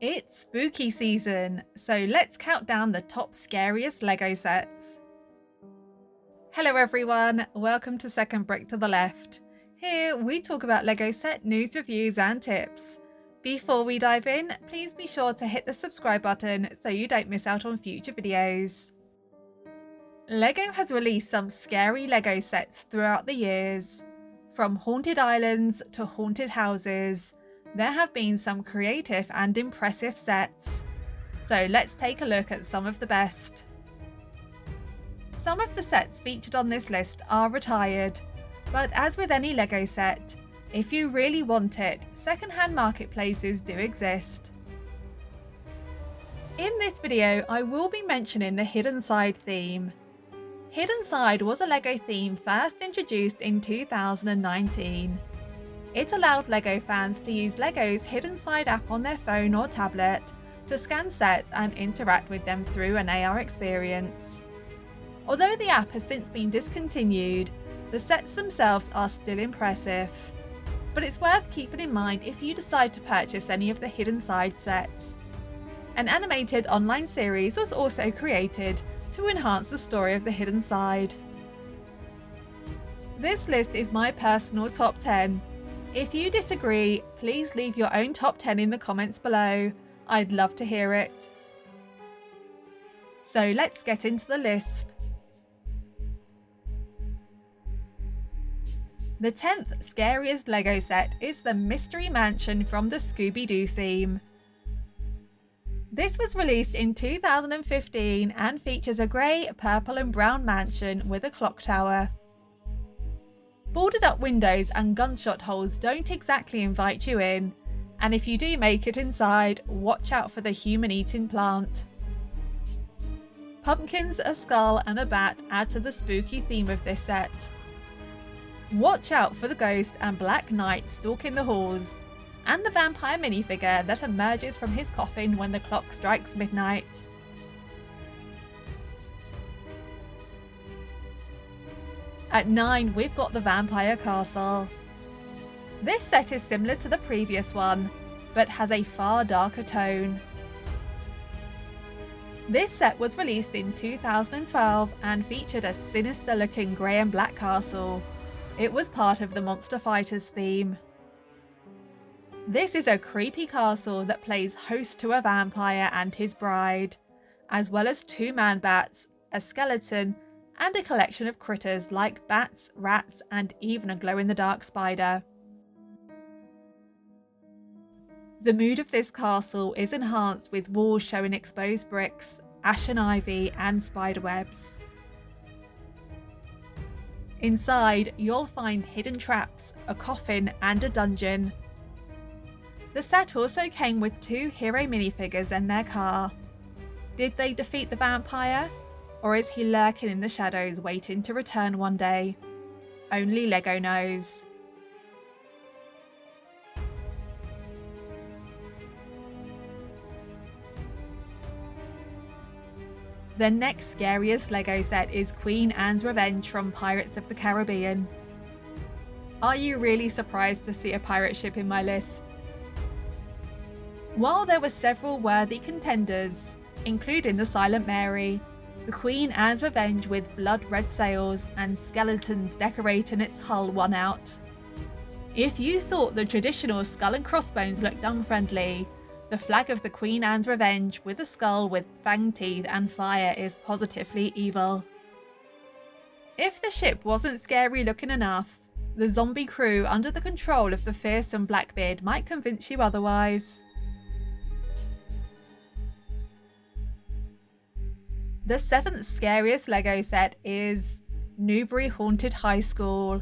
It's spooky season, so let's count down the top scariest Lego sets. Hello everyone, welcome to Second Brick to the Left. Here we talk about Lego set news, reviews and tips. Before we dive in, please be sure to hit the subscribe button so you don't miss out on future videos. Lego has released some scary Lego sets throughout the years. From haunted islands to haunted houses, there have been some creative and impressive sets. So let's take a look at some of the best. Some of the sets featured on this list are retired, but as with any Lego set, if you really want it, second-hand marketplaces do exist. In this video, I will be mentioning the Hidden Side theme. Hidden Side was a Lego theme first introduced in 2019. It allowed Lego fans to use Lego's Hidden Side app on their phone or tablet to scan sets and interact with them through an AR experience. Although the app has since been discontinued, the sets themselves are still impressive. But it's worth keeping in mind if you decide to purchase any of the Hidden Side sets. An animated online series was also created to enhance the story of the Hidden Side. This list is my personal top 10. If you disagree, please leave your own top 10 in the comments below. I'd love to hear it. So let's get into the list. The 10th scariest Lego set is the Mystery Mansion from the Scooby-Doo theme. This was released in 2015 and features a grey, purple and brown mansion with a clock tower. Boarded up windows and gunshot holes don't exactly invite you in, and if you do make it inside, watch out for the human-eating plant. Pumpkins, a skull and a bat add to the spooky theme of this set. Watch out for the ghost and Black Knight stalking the halls, and the vampire minifigure that emerges from his coffin when the clock strikes midnight. At 9, we've got the Vampire Castle. This set is similar to the previous one, but has a far darker tone. This set was released in 2012 and featured a sinister looking grey and black castle. It was part of the Monster Fighters theme. This is a creepy castle that plays host to a vampire and his bride, as well as 2 man-bats, a skeleton, and a collection of critters like bats, rats, and even a glow-in-the-dark spider. The mood of this castle is enhanced with walls showing exposed bricks, ashen ivy, and spiderwebs. Inside, you'll find hidden traps, a coffin, and a dungeon. The set also came with 2 hero minifigures and their car. Did they defeat the vampire? Or is he lurking in the shadows waiting to return one day? Only Lego knows. The next scariest Lego set is Queen Anne's Revenge from Pirates of the Caribbean. Are you really surprised to see a pirate ship in my list? While there were several worthy contenders, including the Silent Mary, the Queen Anne's Revenge with blood red sails and skeletons decorating its hull won out. If you thought the traditional skull and crossbones looked unfriendly, the flag of the Queen Anne's Revenge with a skull with fanged teeth and fire is positively evil. If the ship wasn't scary looking enough, the zombie crew under the control of the fearsome Blackbeard might convince you otherwise. The 7th scariest Lego set is Newbury Haunted High School.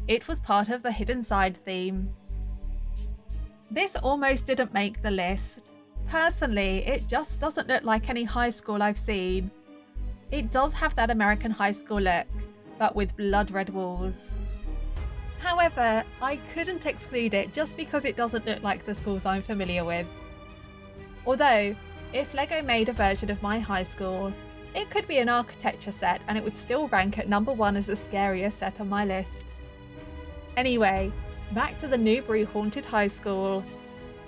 It was part of the Hidden Side theme. This almost didn't make the list. Personally, it just doesn't look like any high school I've seen. It does have that American high school look, but with blood red walls. However, I couldn't exclude it just because it doesn't look like the schools I'm familiar with. Although, if Lego made a version of my high school, it could be an architecture set and it would still rank at number 1 as the scariest set on my list. Anyway, back to the Newbury Haunted High School.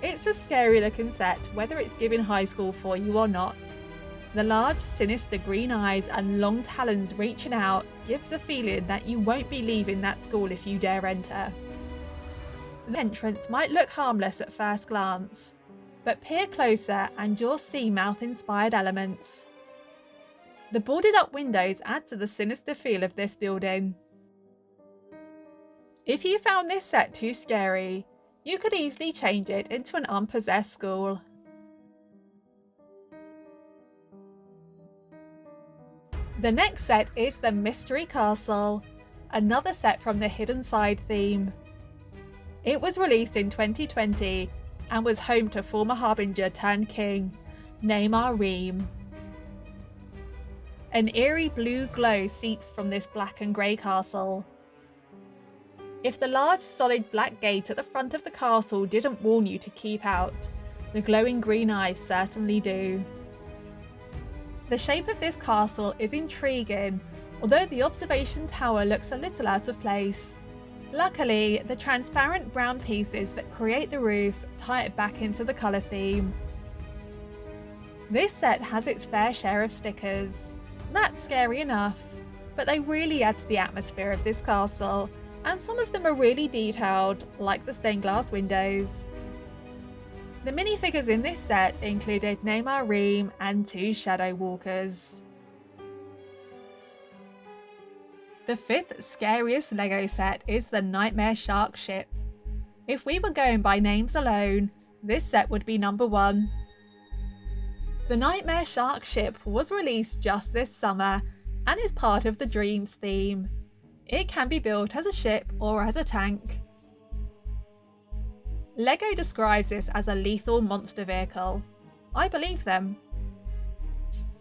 It's a scary looking set, whether it's given high school for you or not. The large, sinister green eyes and long talons reaching out gives the feeling that you won't be leaving that school if you dare enter. The entrance might look harmless at first glance, but peer closer and you'll see mouth-inspired elements. The boarded up windows add to the sinister feel of this building. If you found this set too scary, you could easily change it into an unpossessed school. The next set is the Mystery Castle, another set from the Hidden Side theme. It was released in 2020 and was home to former Harbinger turned king, Neymar Reem. An eerie blue glow seeps from this black and grey castle. If the large solid black gate at the front of the castle didn't warn you to keep out, the glowing green eyes certainly do. The shape of this castle is intriguing, although the observation tower looks a little out of place. Luckily, the transparent brown pieces that create the roof tie it back into the colour theme. This set has its fair share of stickers. That's scary enough, but they really add to the atmosphere of this castle, and some of them are really detailed, like the stained glass windows. The minifigures in this set included Neymar Reem and 2 Shadow Walkers. The 5th scariest Lego set is the Nightmare Shark Ship. If we were going by names alone, this set would be number 1. The Nightmare Shark Ship was released just this summer and is part of the Dreams theme. It can be built as a ship or as a tank. Lego describes this as a lethal monster vehicle. I believe them.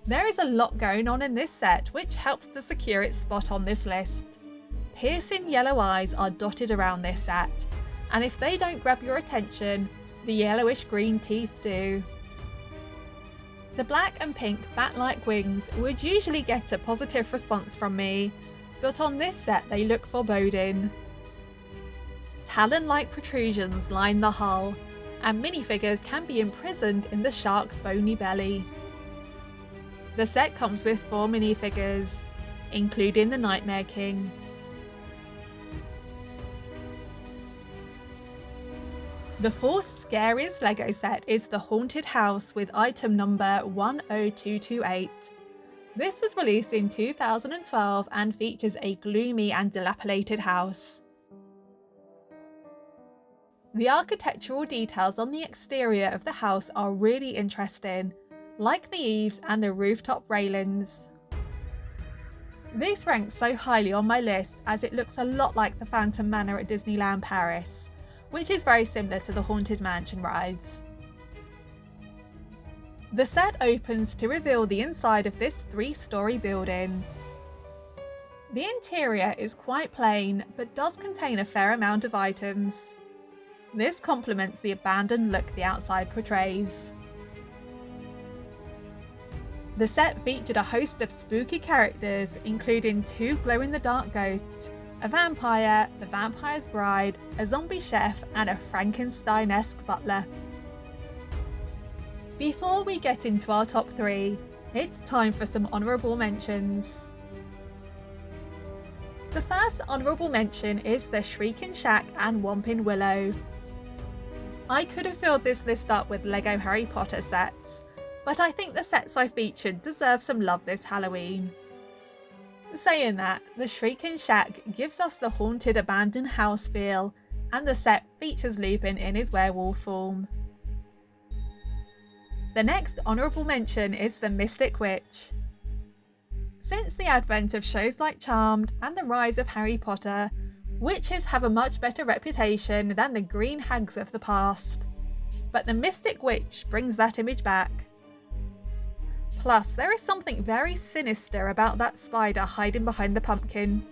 There is a lot going on in this set which helps to secure its spot on this list. Piercing yellow eyes are dotted around this set, and if they don't grab your attention, the yellowish green teeth do. The black and pink bat-like wings would usually get a positive response from me, but on this set they look foreboding. Talon-like protrusions line the hull, and minifigures can be imprisoned in the shark's bony belly. The set comes with 4 minifigures, including the Nightmare King. The 4th scariest Lego set is the Haunted House with item number 10228. This was released in 2012 and features a gloomy and dilapidated house. The architectural details on the exterior of the house are really interesting, like the eaves and the rooftop railings. This ranks so highly on my list as it looks a lot like the Phantom Manor at Disneyland Paris, which is very similar to the Haunted Mansion rides. The set opens to reveal the inside of this 3-story building. The interior is quite plain, but does contain a fair amount of items. This complements the abandoned look the outside portrays. The set featured a host of spooky characters, including 2 glow-in-the-dark ghosts, a vampire, the vampire's bride, a zombie chef, and a Frankenstein-esque butler. Before we get into our top 3, it's time for some honourable mentions. The first honourable mention is the Shrieking Shack and Whomping Willow. I could have filled this list up with Lego Harry Potter sets, but I think the sets I featured deserve some love this Halloween. Saying that, the Shrieking Shack gives us the haunted abandoned house feel, and the set features Lupin in his werewolf form. The next honourable mention is the Mystic Witch. Since the advent of shows like Charmed and the rise of Harry Potter, witches have a much better reputation than the green hags of the past. But the Mystic Witch brings that image back. Plus, there is something very sinister about that spider hiding behind the pumpkin.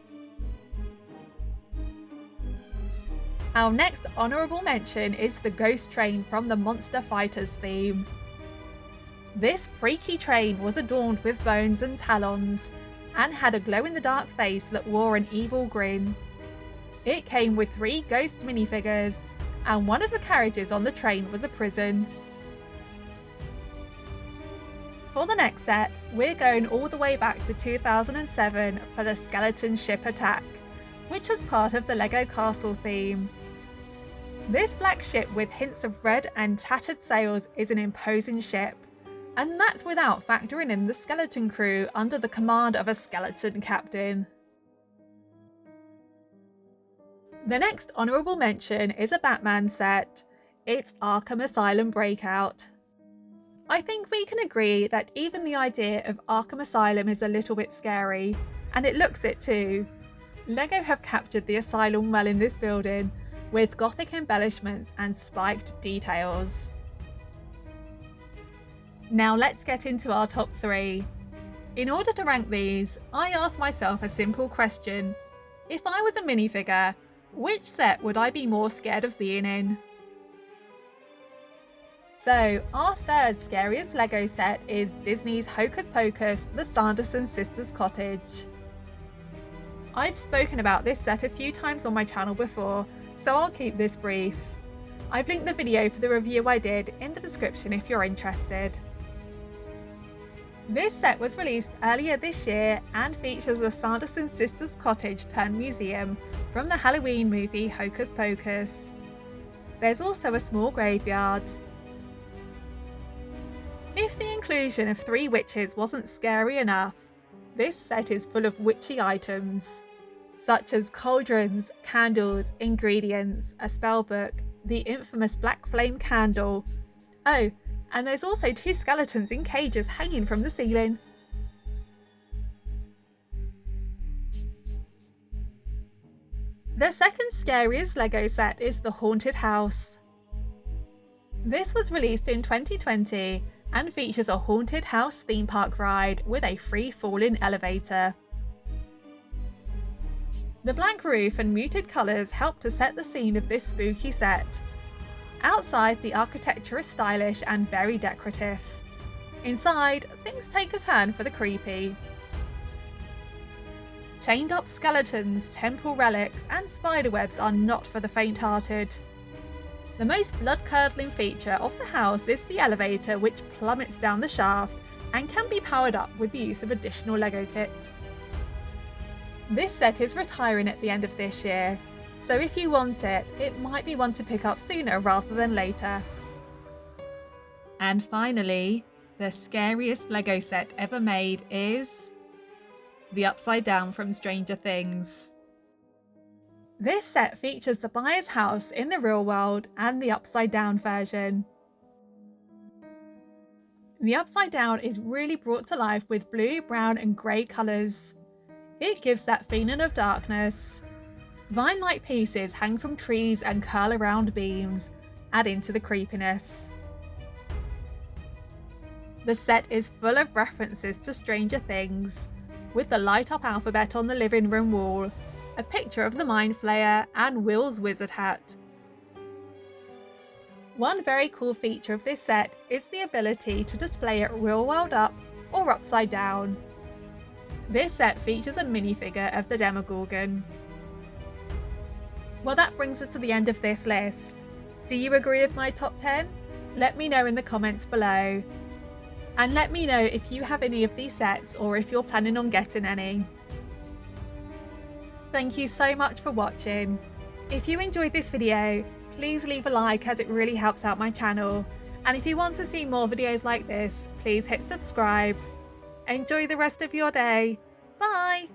Our next honourable mention is the Ghost Train from the Monster Fighters theme. This freaky train was adorned with bones and talons, and had a glow-in-the-dark face that wore an evil grin. It came with 3 ghost minifigures, and one of the carriages on the train was a prison. For the next set, we're going all the way back to 2007 for the skeleton ship attack, which was part of the LEGO Castle theme. This black ship with hints of red and tattered sails is an imposing ship, and that's without factoring in the skeleton crew under the command of a skeleton captain. The next honourable mention is a Batman set. It's Arkham Asylum Breakout. I think we can agree that even the idea of Arkham Asylum is a little bit scary, and it looks it too. LEGO have captured the asylum well in this building, with gothic embellishments and spiked details. Now let's get into our top 3. In order to rank these, I asked myself a simple question. If I was a minifigure, which set would I be more scared of being in? So, our third scariest LEGO set is Disney's Hocus Pocus, the Sanderson Sisters Cottage. I've spoken about this set a few times on my channel before, so I'll keep this brief. I've linked the video for the review I did in the description if you're interested. This set was released earlier this year and features the Sanderson Sisters Cottage turned museum from the Halloween movie Hocus Pocus. There's also a small graveyard. If the inclusion of 3 witches wasn't scary enough, this set is full of witchy items, such as cauldrons, candles, ingredients, a spellbook, the infamous black flame candle. Oh, and there's also 2 skeletons in cages hanging from the ceiling. The second scariest LEGO set is the Haunted House. This was released in 2020 and features a haunted house theme park ride with a free-falling elevator. The black roof and muted colours help to set the scene of this spooky set. Outside, the architecture is stylish and very decorative. Inside, things take a turn for the creepy. Chained up skeletons, temple relics, and spiderwebs are not for the faint-hearted. The most blood-curdling feature of the house is the elevator, which plummets down the shaft and can be powered up with the use of additional LEGO kit. This set is retiring at the end of this year, so if you want it, it might be one to pick up sooner rather than later. And finally, the scariest LEGO set ever made is the Upside Down from Stranger Things. This set features the buyer's house in the real world and the upside down version. The upside down is really brought to life with blue, brown and grey colours. It gives that feeling of darkness. Vine-like pieces hang from trees and curl around beams, adding to the creepiness. The set is full of references to Stranger Things, with the light-up alphabet on the living room wall, a picture of the Mind Flayer and Will's wizard hat. One very cool feature of this set is the ability to display it real world up or upside down. This set features a minifigure of the Demogorgon. Well, that brings us to the end of this list. Do you agree with my top 10? Let me know in the comments below. And let me know if you have any of these sets or if you're planning on getting any. Thank you so much for watching. If you enjoyed this video, please leave a like as it really helps out my channel. And if you want to see more videos like this, please hit subscribe. Enjoy the rest of your day. Bye!